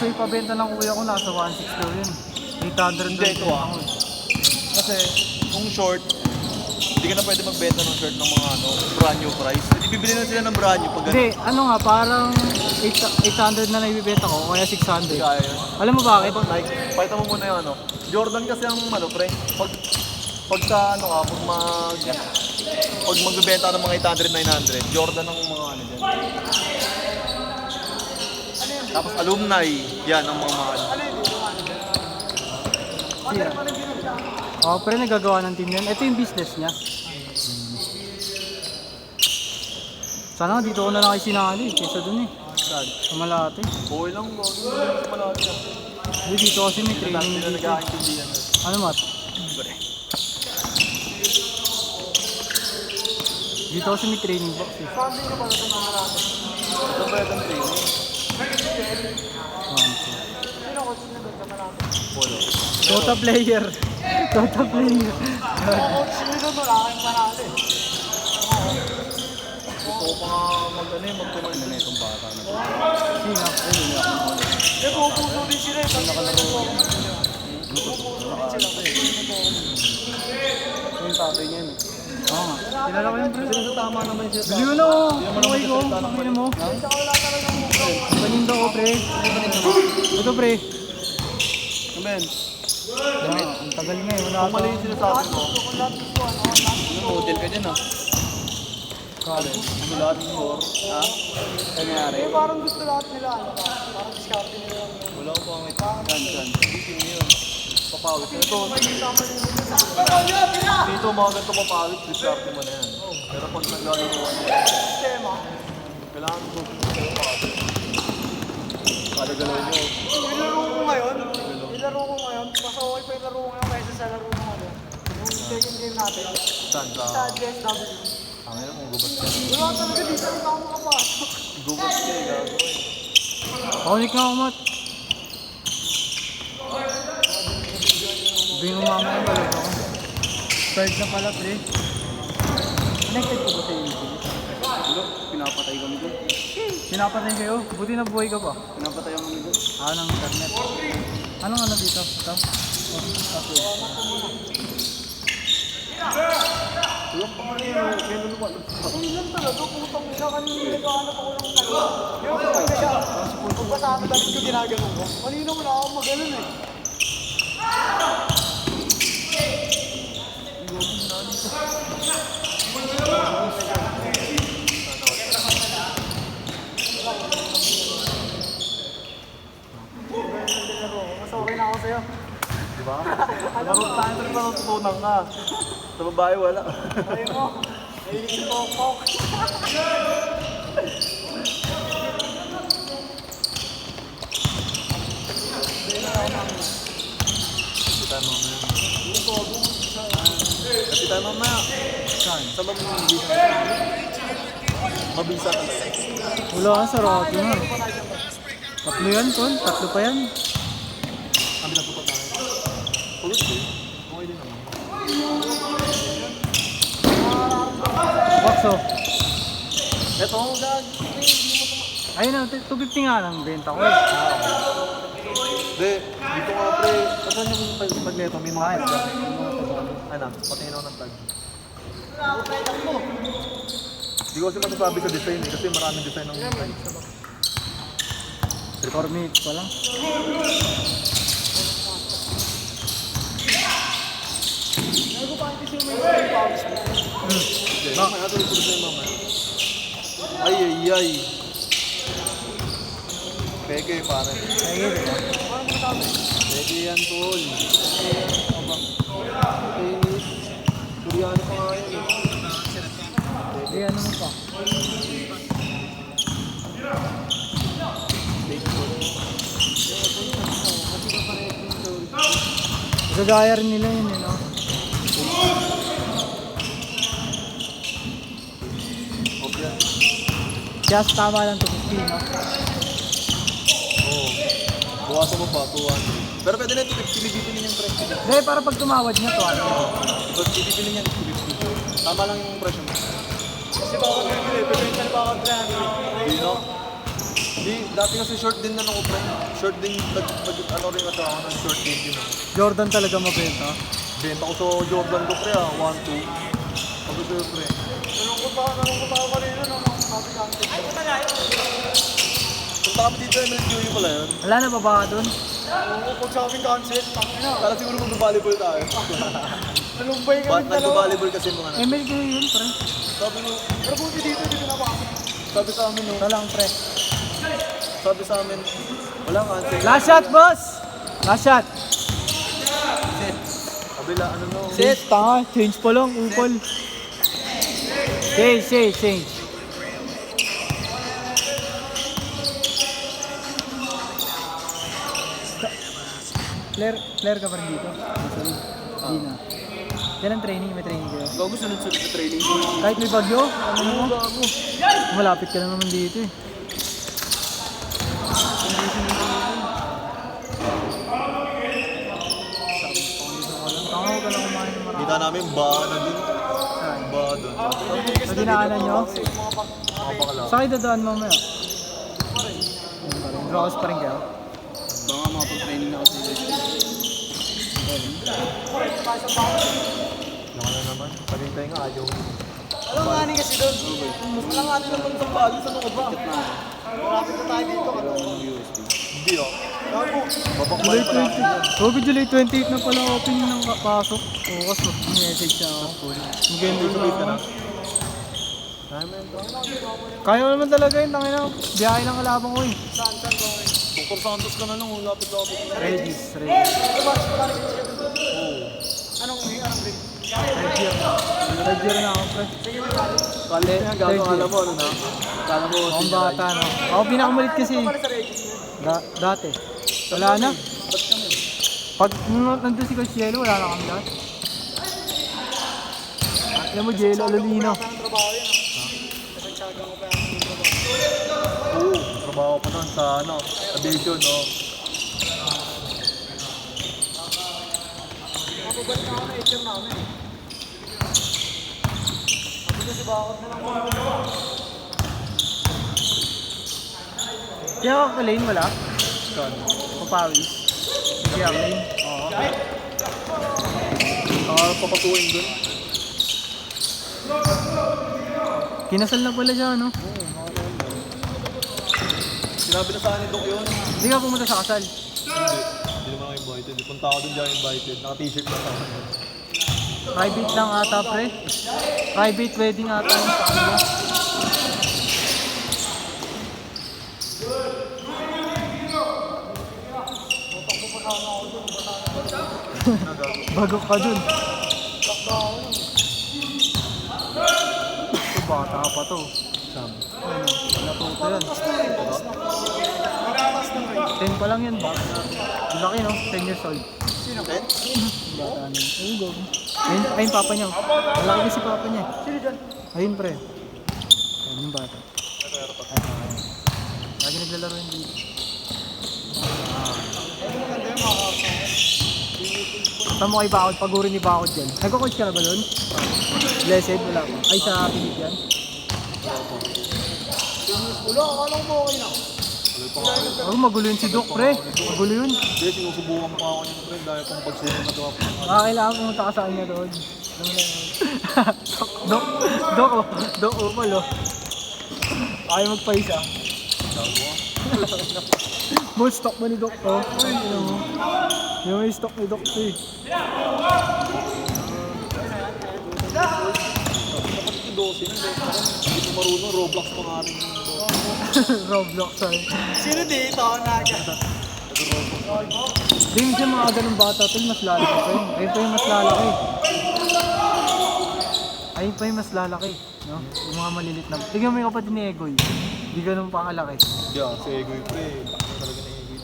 So ipabenta ng kuya ko nasa 160 daw yun. 800 Hindi, ito Kasi, kung short, hindi ka na pwede magbenta ng short ng mga brand new price. Hindi bibili na sila ng brand new pag Hindi, ano nga, parang 800 na naibibenta ko, kaya 600. kaya yun. Alam mo bakit? Ito, Nike, pakita mo muna yung Jordan kasi ang pre, pag sa pag magbebenta ng mga 800, 900, Jordan ang mga dyan. Tapos alumni, yan ang mga mahal. Siya. Oh, pero nagagawa ng team yan. Ito yung business niya. Sana nga dito ko na lang kayo sinali, kaysa dun eh. Saan? Sa Malate. Okay lang mo, sa malaki yan. Hindi, dito kasi may training Sila dito. nag-aintindihan. Ano mat? Dito kasi may training box eh. Sunday na pala ito ng Malate. Ito ba yung training? Sino coach na doon sa Malate? Polo. Dota player. Dota player. Coach nila doon, aking Malate. Gusto ko pa nga magkumain na itong bata na ito. Sino? Eh, pupuso din sila eh. Nakalaro ko. Yung tatay niya eh. Oo nga. Kilala ko yung pre. Sila sa tama naman siya. Bili mo na oh. Kamay ko. Kamay mo. Panindo ko pre. Ito pre. Amen. Ang tagal nga eh. Wala Kung mali pa. yung sinasabi mo, model ka dyan ah. Kale. Ano lahat ng score? Ha? Kanyari? Eh, parang gusto lahat nila, parang discarte nila. Wala ko pang Saan? Isipin mo yun. Papawis. Ito. Dito mga ganito papawis, discarte mo na yan. Pero pag naglalaro ko Sistema. kailangan ko papawis. Kada galawin nyo. Ilaro ko ngayon, mas okay pa yung laro ko ngayon kaysa sa laro ko ngayon. Yung second game natin, Saan ka? sa DSW. Ang ina kung gubat ka. Wala talaga dito, hindi ako makapasok. Gubat ka eh, gagawin. Paunik nga ako mat. Sabihin mo mamaya balik ako. Start na pala pre. Connected ko ba sa YouTube? Ano? Pinapatay kami doon. Pinapatay kayo? Buti na buhay ka pa. Pinapatay kami doon. Ng internet. Anong ano dito? Ito? Wala pa nga yun. Kaya naman. Ang ilan talaga, putang ina, kanina nagkahanap ako ng talaga. Yung kapag na siya, pagpasa ako damit ko ginaganon ko. Kanina wala akong maganon eh. Mas okay na ako sa'yo. Diba? Laro tayo sa natutunan ka. Sa babae wala. Ayaw mo, nahilig si Pokpok. Kapitan mamaya. Kapitan mamaya. Saan? Sa mabisa. Mabisa talaga. Wala ka, sarado na. Tatlo yan, Ton. Tatlo pa yan. Kami na po pa tayo. Pulos eh. Okay din naman. Bakso. Eto, lag. Ayun na, 250 nga lang benta ko eh. Hindi, dito nga pre. Saan yung tag neto? May mga tag dyan. Ano? Patingin ako ng tag. Hindi ko kasi masasabi sa design eh. Kasi maraming design ng tag. 4 minutes pa lang. Mamaya, ito yung design mamaya. Ay, ay, ay. Peke, pare. Ayun, diba? Peke yan, tol. Chinese. Koreano pa nga yun eh. Hindi, ano mo pa? Gagaya rin nila yun, no? Okay. Just tama lang 250, no? Oo. Buwasan mo pa, 200. Pero pwede na ito, pinibili niyang presyo. Hindi, para pag tumawad niya to, ano? But pinibili niya 250. Tama lang yung presyo mo. Kasi baka bibili, bibenta na baka 300. Hindi no? Dati kasi short din na ako, pre. Short din, ano rin ito ako ng short din din ako. Jordan talaga mabenta. Benta ko sa Jordan ko, pre, 1-2. Sabi ko, pre. Nalungkot ako kanina nung sabi ka. Punta kami dito, MLQ pala yun. Wala na ba ba doon? Oo, pag sa amin cancel, tangina. Kala siguro mag-volleyball tayo. Nalumbay kami Ba't dalawa. nag-volleyball kasi mga na? MLK yun, pre. Sabi mo, Pero buti dito, dito na ba? sabi sa amin, no? Ito lang, pre. Sabi sa amin, walang cancel. Last shot, boss! Last shot. Kabila, ano no? Change, tanga. Change pa lang, upal. Change. Player ka pa rin dito? Sorry. Hindi na. Yan ang training, may training kayo. Gago sunod-sunod sa training. Kahit may bagyo, ano mo? Malapit ka na naman dito eh. Tanga ko ka lang kumain ng marami. Kita namin, ba na din. Ba doon. Sa dinaanan nyo? Mapakala. Saan kayo dadaan mamaya? Draws pa rin kayo? Baka makapag-training na kasi dito. Naka na naman. Pagintay nga, ayaw. Alam nga ni kasi doon. Wala nga din naman sa bagay. Ano ka ba? Malapit na tayo dito. Ano? Hindi ah. Gago. July 20. Oh, July 28 na pala opening ng pasok. Oo, kaso message na ako. Maganda na ako. Kaya mo naman talaga yun, tangin na. Biyahe ng kalabang ko eh. Saan ba? Dr. Santos ka na lang, lapit-lapit. Ready. Ano ba? Anong grade? Third year na ako, pre. Kali, gago, alam mo, ano na? Kala mo, Akong bata, no? Ako pinakamalit kasi. Ano sa Regis yun? Dati. Wala na. Pag nandun si Coach Yelo, wala na kami lahat. Alam mo, Yelo, Alolino. Anong trabaho yun? Kasagsaga mo pa yung trabaho. Oo, trabaho pa nun sa, ano, aviation, no? Mapabalik na ako na HR namin. Sabi ko si Bakot na lang. Kaya ako lane, wala? Saan? Papawis. Kaya ako lane. Oo. Papatuin dun. Kinasal na pala siya, no? Sinabi na sa akin ni Doc yun. Hindi ka pumunta sa kasal. Hindi naman ako invited. Punta ako dun dyan invited. Naka-t-shirt na sa akin. Private lang ata, pre. Private wedding ata yung sa kanila. Bagok ka dun. Ito, bata pa to. Sam. Ano, natuto yan. Magkatas ng grade. 10 pa lang yan, ba? Ang laki, no? 10 years old. Sino? Ten? Bata na yun. Ayun, go. Ayun, papa niya. Malaki kasi papa niya. Sino dyan? Ayun, pre. Ayun yung bata. Lagi naglalaro yun dito. Maganda yung makakasama. Tama kay Bakod, paguri ni Bakod dyan. Nagko-coach ka na ba doon? Blessed, wala pa. Ay, sa Philip yan. Wala, akala ko okay na. Oh, magulo yun si Doc, pre. Magulo yun. Hindi, sinusubukan pa ako niyan, friend. Dahil kung pagsunod na to ako. Kailangan pumunta ka sa kanya doon. Doc, upal, oh. Ayaw magpaisa. More stock mo ni Doc, oh. Ayun, oh. Yung may stock ni Doc, eh. Dapat ito 12 na. Hindi ko marunong. Roblox pa nga rin. Roblox, ay. Sino dito? Naga. Di minsan mga ganung bata, tol, mas lalaki pa yun. Ayun pa yung mas lalaki. Ayun pa yung mas lalaki, no? Yung mga malilit na. Tignan mo yung kapatid ni Egoy. Di ganun pa kalaki. Yeah, si Egoy, pre. Bakit talaga na Egoy.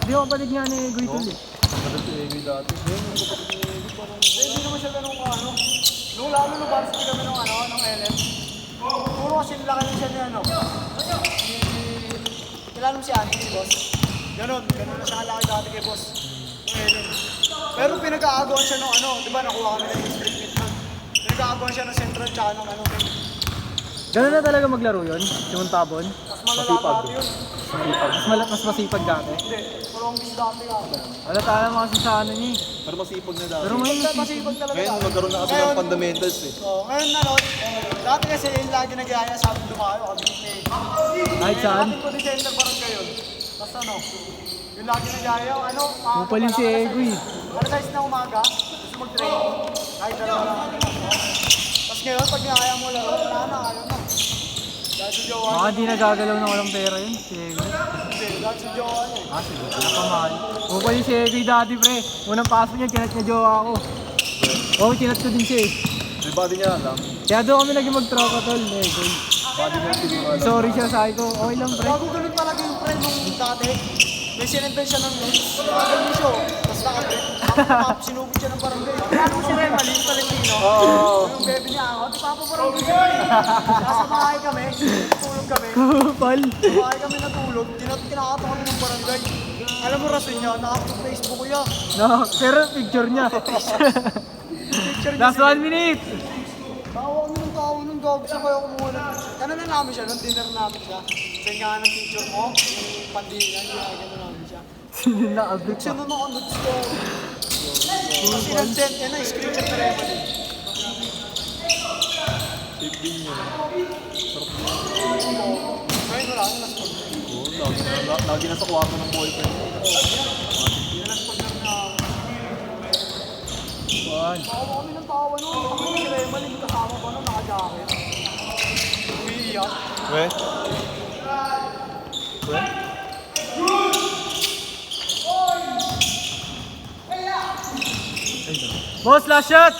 Di yung kapatid nga ni Egoy, tol, eh. Talaga si Egoy dati. Ngayon, yung kapatid ni Egoy, parang... Hindi naman siya ganun ka, ano. Nung lalo nung varsity kami nung ano, nung LM. Puro kasi laki rin siya ni ano. Kilala mo si Anthony, boss. Ganun na siya kalaki dati kay boss. Nung LM. Pero pinag-aagawan siya nung ano, di ba nakuha kami ng district meet nun. Pinag-aagawan siya ng central tsaka ng ano. Ganun na talaga maglaro yun, si Montabon. Mas malala dati yun. Mas masipag dati. Hindi, prongis dati ka. Wala tayo mga kasi sa ano niya eh. Pero masipag na dati. Pero ngayon, Masipag talaga. Ngayon, dati. nagkaroon na kasi Ngayon, ng fundamentals eh. Ngayon ano, dati kasi yung lagi nag-iaya sa akin dumayo, kami ni kahit saan. Ating ko defender parang kayo. Basta ano, yung lagi nag-iaya, ano, Upaling si Ego eh. alas 6 na umaga, gusto mag-training, kahit ano lang. Tapos ngayon, pag niaya mo laro, wala na, ayaw na. Dahil sa jowa Baka di nagagalaw ng walang pera yun. Si Ego. hindi, dahil sa jowa niya eh. Ah, sige. Nakamahal. Upaling si Ego yung dati pre. Unang pasok niya, kinat niya jowa ako. Oo, kinat ko din siya eh. May body niya alam. Kaya doon kami naging mag-tropa tol. Ego. Body niya siguro alam. Sorry siya, sabi ko. Okay lang pre. Bago ganun talaga yung friend nung dati. May sinimpen siya ng notes. Ganun siya. Tapos nakapit. Sinugod siya ng barangay. Ano si Remali, yung Talentino? Oo. Yung baby niya ako. Di pa po barangay siya. Nasa bahay kami. Tulog kami. Kupal. Sa bahay kami natulog. Kinakato kami ng barangay. Alam mo rason niya, nakapit Facebook ko yan. No, pero picture niya. Picture niya. Last 1 minute. Tawa kami ng tao nung dog. Sa kaya kumuha. Ano na namin siya, nung dinner namin siya. Sabi nga ng picture mo, yung pandila, ginagano namin siya. Nakabit pa. Sino na ako nuts ko? Kasi nag-send yan na, screenshot na rin. Safe din yun. Ngayon wala, ang naspag. Oo, lagi na sa kwarto ng boyfriend. Yung naspag na na. One. Tawa kami ng tawa nun. Kami si Remali, kasama pa nun, naka-jacket. Umiiyak. We? We? Boss, last shot!